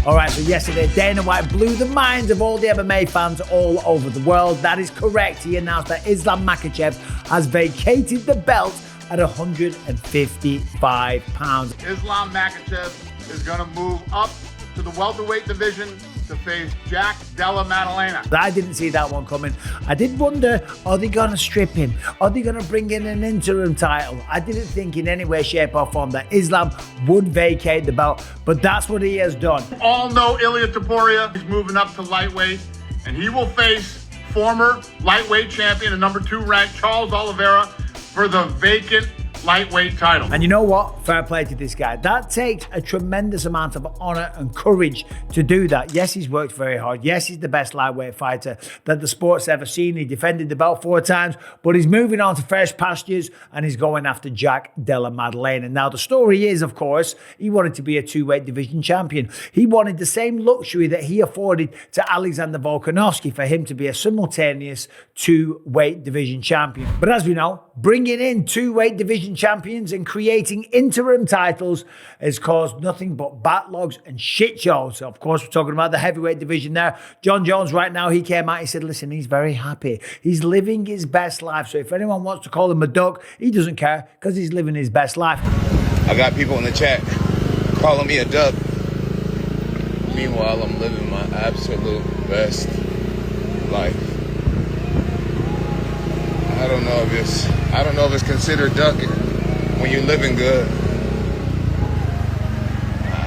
All right, so yesterday, Dana White blew the minds of all the MMA fans all over the world. That is correct. He announced that Islam Makhachev has vacated the belt at 155 pounds. Islam Makhachev is going to move up to the welterweight division to face Dalla Maddalena. I didn't see that one coming. I did wonder, are they going to strip him? Are they going to bring in an interim title? I didn't think in any way, shape or form that Islam would vacate the belt, but that's what he has done. All know Ilia Topuria is moving up to lightweight, and he will face former lightweight champion and number 2 ranked Charles Oliveira for the vacant lightweight title. And you know what? Fair play to this guy. That takes a tremendous amount of honor and courage to do that. Yes, he's worked very hard. Yes, he's the best lightweight fighter that the sport's ever seen. He defended the belt 4 times, but he's moving on to fresh pastures and he's going after Dalla Maddalena. Now, the story is, of course, he wanted to be a 2-weight division champion. He wanted the same luxury that he afforded to Alexander Volkanovski for him to be a simultaneous 2-weight division champion. But as we know, bringing in 2-weight division champions and creating interim titles has caused nothing but backlogs and shit shows. So of course, we're talking about the heavyweight division there. John Jones right now, he came out, he said, listen, he's very happy. He's living his best life. So if anyone wants to call him a duck, he doesn't care because he's living his best life. I got people in the chat calling me a duck. Meanwhile, I'm living my absolute best life. I don't know if it's considered ducking when you're living good. I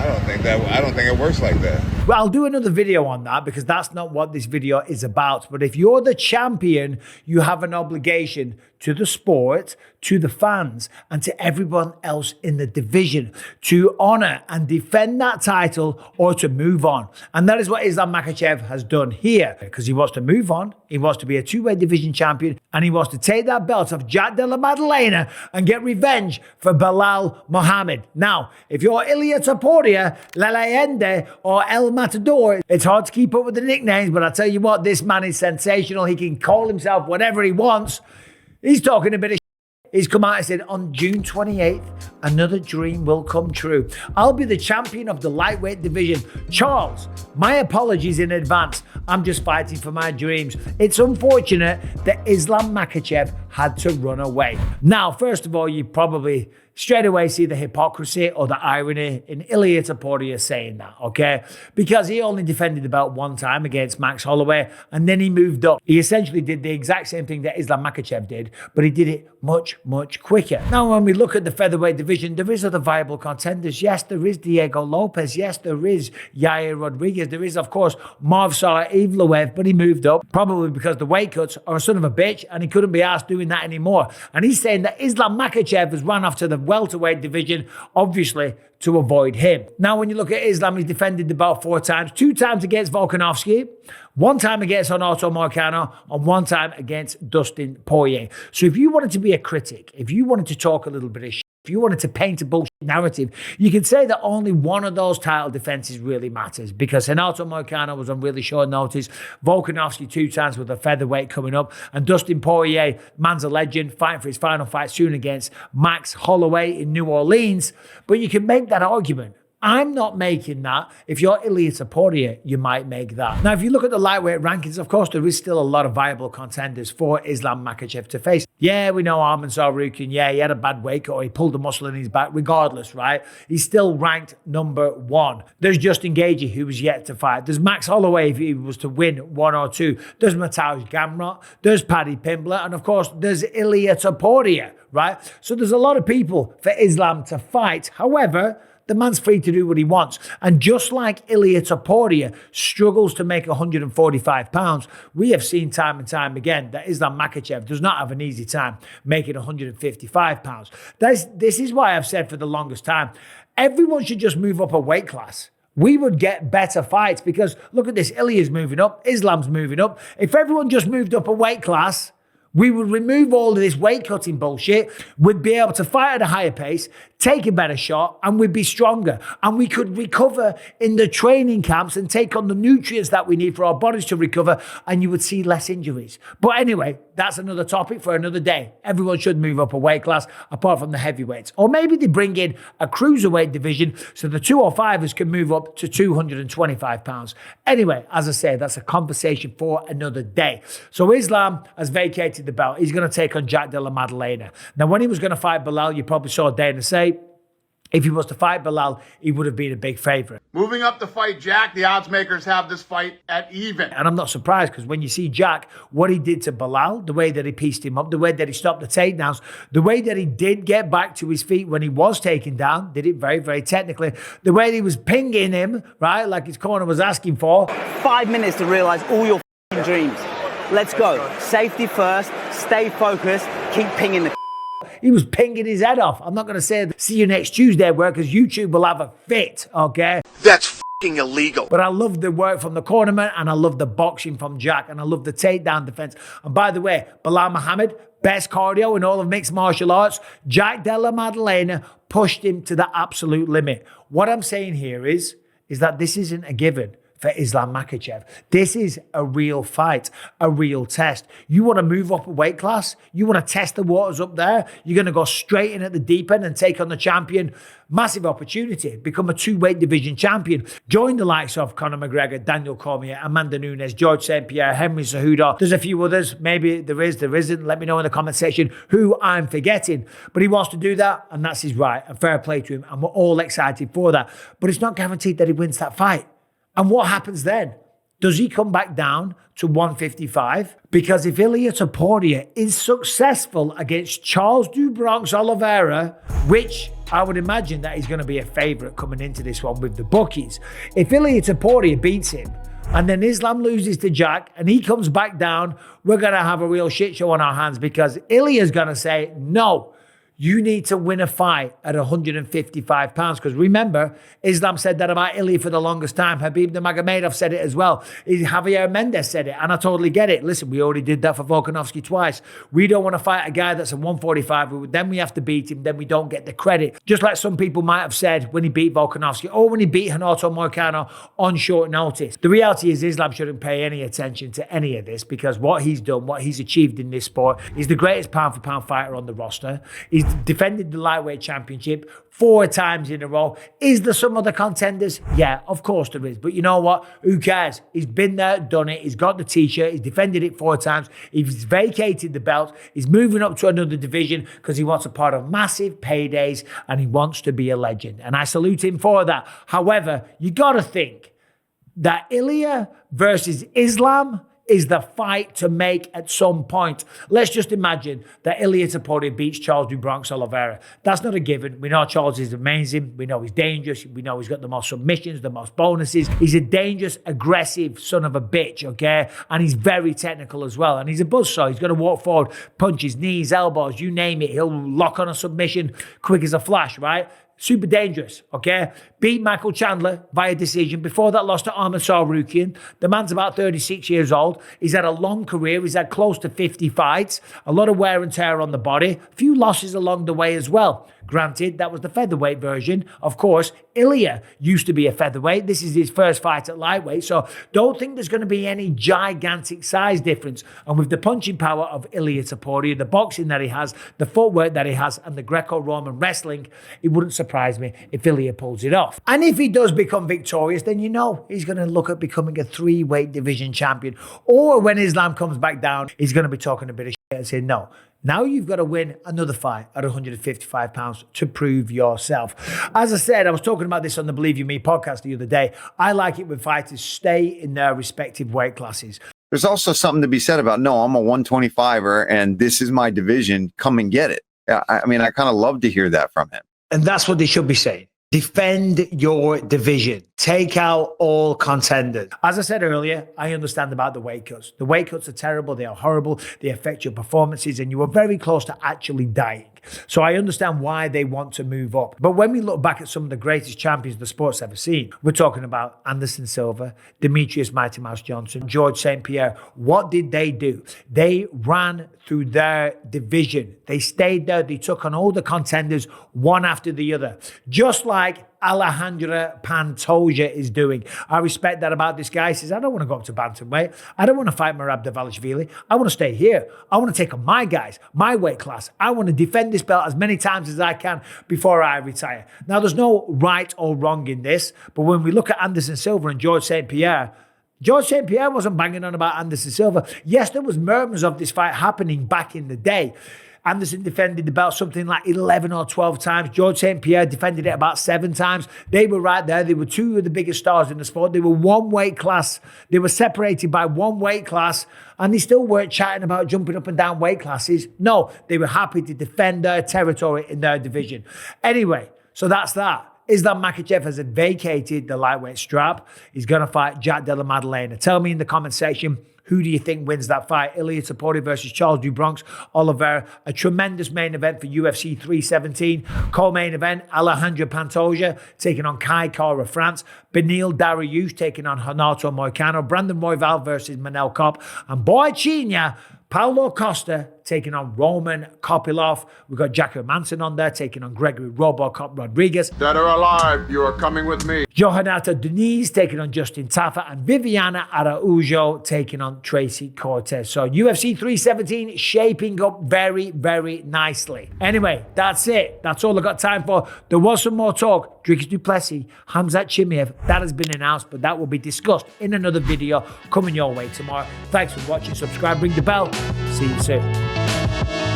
don't think it works like that. Well, I'll do another video on that because that's not what this video is about. But if you're the champion, you have an obligation to the sport, to the fans, and to everyone else in the division to honor and defend that title or to move on. And that is what Islam Makhachev has done here because he wants to move on. He wants to be a 2-weight division champion and he wants to take that belt off Dalla Maddalena and get revenge for Belal Muhammad. Now, if you're Ilia Topuria, La Leyenda, or El Matador, it's hard to keep up with the nicknames, but I tell you what, this man is sensational. He can call himself whatever he wants. He's talking a bit of shit. He's come out and said, on June 28th, another dream will come true. I'll be the champion of the lightweight division. Charles, my apologies in advance. I'm just fighting for my dreams. It's unfortunate that Islam Makhachev had to run away. Now, first of all, you probably straight away see the hypocrisy or the irony in Ilia Topuria saying that, okay? Because he only defended the belt 1 time against Max Holloway, and then he moved up. He essentially did the exact same thing that Islam Makhachev did, but he did it much, much quicker. Now, when we look at the featherweight division, there is other viable contenders. Yes, there is Diego Lopez. Yes, there is Yair Rodriguez. There is, of course, Movsar Evloev, but he moved up, probably because the weight cuts are a son of a bitch, and he couldn't be asked doing that anymore. And he's saying that Islam Makhachev has run off to the welterweight division, obviously to avoid him. Now, when you look at Islam, he's defended the belt 4 times, 2 times against Volkanovski, 1 time against Renato Moicano, and 1 time against Dustin Poirier. So if you wanted to be a critic, if you wanted to talk a little bit of shit, if you wanted to paint a bullshit narrative, you can say that only one of those title defenses really matters because Renato Moicano was on really short notice, Volkanovski 2 times with a featherweight coming up, and Dustin Poirier, man's a legend, fighting for his final fight soon against Max Holloway in New Orleans. But you can make that argument. I'm not making that. If you're Ilia Topuria, you might make that. Now, if you look at the lightweight rankings, of course, there is still a lot of viable contenders for Islam Makhachev to face. Yeah, we know Arman Tsarukyan. Yeah, he had a bad weight cut or he pulled a muscle in his back. Regardless, right? He's still ranked number 1. There's Justin Gaethje, who was yet to fight. There's Max Holloway, if he was to win 1 or 2. There's Mateusz Gamrot. There's Paddy Pimblett. And, of course, there's Ilia Topuria, right? So there's a lot of people for Islam to fight. However, the man's free to do what he wants. And just like Ilia Topuria struggles to make 145 pounds, we have seen time and time again that Islam Makhachev does not have an easy time making 155 pounds. This is why I've said for the longest time, everyone should just move up a weight class. We would get better fights because look at this, Ilia's moving up, Islam's moving up. If everyone just moved up a weight class, we would remove all of this weight cutting bullshit. We'd be able to fight at a higher pace, take a better shot, and we'd be stronger. And we could recover in the training camps and take on the nutrients that we need for our bodies to recover, and you would see less injuries. But anyway, that's another topic for another day. Everyone should move up a weight class apart from the heavyweights. Or maybe they bring in a cruiserweight division so the 205ers can move up to 225 pounds. Anyway, as I say, that's a conversation for another day. So Islam has vacated the belt. He's going to take on Jack Dalla Maddalena. Now, when he was going to fight Bilal, you probably saw Dana say, if he was to fight Bilal, he would have been a big favourite. Moving up to fight Jack, the odds makers have this fight at even. And I'm not surprised, because when you see Jack, what he did to Bilal, the way that he pieced him up, the way that he stopped the takedowns, the way that he did get back to his feet when he was taken down, did it very, very technically, the way that he was pinging him, right, like his corner was asking for. 5 minutes to realise all your dreams. Let's go. Safety first, stay focused, keep pinging the He was pinging his head off. I'm not going to say see you next Tuesday work, because YouTube will have a fit, okay? That's fucking illegal. But I love the work from the cornerman, and I love the boxing from Jack, and I love the takedown defense. And by the way, Bilal Muhammad, best cardio in all of mixed martial arts. Jack Dalla Maddalena pushed him to the absolute limit. What I'm saying here is that this isn't a given for Islam Makhachev. This is a real fight, a real test. You want to move up a weight class? You want to test the waters up there? You're going to go straight in at the deep end and take on the champion? Massive opportunity. Become a 2-weight division champion. Join the likes of Conor McGregor, Daniel Cormier, Amanda Nunes, George St. Pierre, Henry Cejudo. There's a few others. Maybe there is, there isn't. Let me know in the comment section who I'm forgetting. But he wants to do that, and that's his right. And fair play to him. And we're all excited for that. But it's not guaranteed that he wins that fight. And what happens then? Does he come back down to 155? Because if Ilia Topuria is successful against Charles Du Oliveira, which I would imagine that he's going to be a favourite coming into this one with the bookies. If Ilia Topuria beats him, and then Islam loses to Jack, and he comes back down, we're going to have a real shit show on our hands, because Ilia's going to say, no, you need to win a fight at 155 pounds. Because remember, Islam said that about Ilia for the longest time. Khabib Nurmagomedov said it as well. Javier Mendez said it, and I totally get it. Listen, we already did that for Volkanovski twice. We don't want to fight a guy that's a 145. Then we have to beat him. Then we don't get the credit. Just like some people might have said when he beat Volkanovski, or when he beat Renato Moicano on short notice. The reality is Islam shouldn't pay any attention to any of this, because what he's done, what he's achieved in this sport, he's the greatest pound-for-pound fighter on the roster. He's defended the lightweight championship 4 times in a row. Is there some other contenders? Yeah, of course there is. But you know what? Who cares? He's been there, done it. He's got the t-shirt. He's defended it 4 times. He's vacated the belt. He's moving up to another division because he wants a part of massive paydays, and he wants to be a legend. And I salute him for that. However, you got to think that Ilia versus Islam is the fight to make at some point. Let's just imagine that Ilia Topuria beats Charles Du Oliveira. That's not a given. We know Charles is amazing. We know he's dangerous. We know he's got the most submissions, the most bonuses. He's a dangerous, aggressive son of a bitch, okay? And he's very technical as well. And he's a buzzsaw. He's going to walk forward, punches, knees, elbows, you name it. He'll lock on a submission quick as a flash, right? Super dangerous, okay? Beat Michael Chandler via decision. Before that, lost to Ahmed Sarukian. The man's about 36 years old. He's had a long career. He's had close to 50 fights. A lot of wear and tear on the body. A few losses along the way as well. Granted, that was the featherweight version. Of course, Ilia used to be a featherweight. This is his first fight at lightweight. So don't think there's going to be any gigantic size difference. And with the punching power of Ilia Topuria, the boxing that he has, the footwork that he has, and the Greco-Roman wrestling, it wouldn't surprise me if Ilia pulls it off. And if he does become victorious, then you know he's going to look at becoming a 3-weight division champion. Or when Islam comes back down, he's going to be talking a bit of shit and saying, no, now you've got to win another fight at 155 pounds to prove yourself. As I said, I was talking about this on the Believe You Me podcast the other day. I like it when fighters stay in their respective weight classes. There's also something to be said about, no, I'm a 125er and this is my division. Come and get it. I mean, I kind of love to hear that from him. And that's what they should be saying. Defend your division. Take out all contenders. As I said earlier, I understand about the weight cuts. The weight cuts are terrible. They are horrible. They affect your performances, and you are very close to actually dying. So I understand why they want to move up. But when we look back at some of the greatest champions the sport's ever seen, we're talking about Anderson Silva, Demetrius Mighty Mouse Johnson, George St. Pierre. What did they do? They ran through their division. They stayed there. They took on all the contenders one after the other. Just like Alejandro Pantoja is doing. I respect that about this guy. He says, I don't want to go up to bantamweight. I don't want to fight Merab Dvalishvili. I want to stay here. I want to take on my guys, my weight class. I want to defend this belt as many times as I can before I retire. Now, there's no right or wrong in this, but when we look at Anderson Silva and George St. Pierre wasn't banging on about Anderson Silva. Yes, there was murmurs of this fight happening back in the day. Anderson defended the belt something like 11 or 12 times. George St. Pierre defended it about 7 times. They were right there. They were 2 of the biggest stars in the sport. They were one weight class. They were separated by one weight class, and they still weren't chatting about jumping up and down weight classes. No, they were happy to defend their territory in their division. Anyway, so that's that. Islam Makhachev has vacated the lightweight strap. He's going to fight Jack Della Maddalena. Tell me in the comment section, who do you think wins that fight? Ilia Topuria versus Charles Du Oliveira. A tremendous main event for UFC 317. Co-main event, Alejandro Pantoja taking on Kai Kara France. Benil Dariush taking on Renato Moicano. Brandon Royval versus Manel Kopp. And Boy Chinya, Paulo Costa taking on Roman Kopylov. We've got Jack Hermanson on there taking on Gregory Robocop Rodriguez. Dead or alive, you are coming with me. Johanata Denise taking on Justin Tafa, and Viviana Araujo taking on Tracy Cortez. So UFC 317 shaping up very, very nicely. Anyway, that's it. That's all I got time for. There was some more talk. Dricus Du Plessis, Khamzat Chimaev, that has been announced, but that will be discussed in another video coming your way tomorrow. Thanks for watching. Subscribe, ring the bell. See you soon.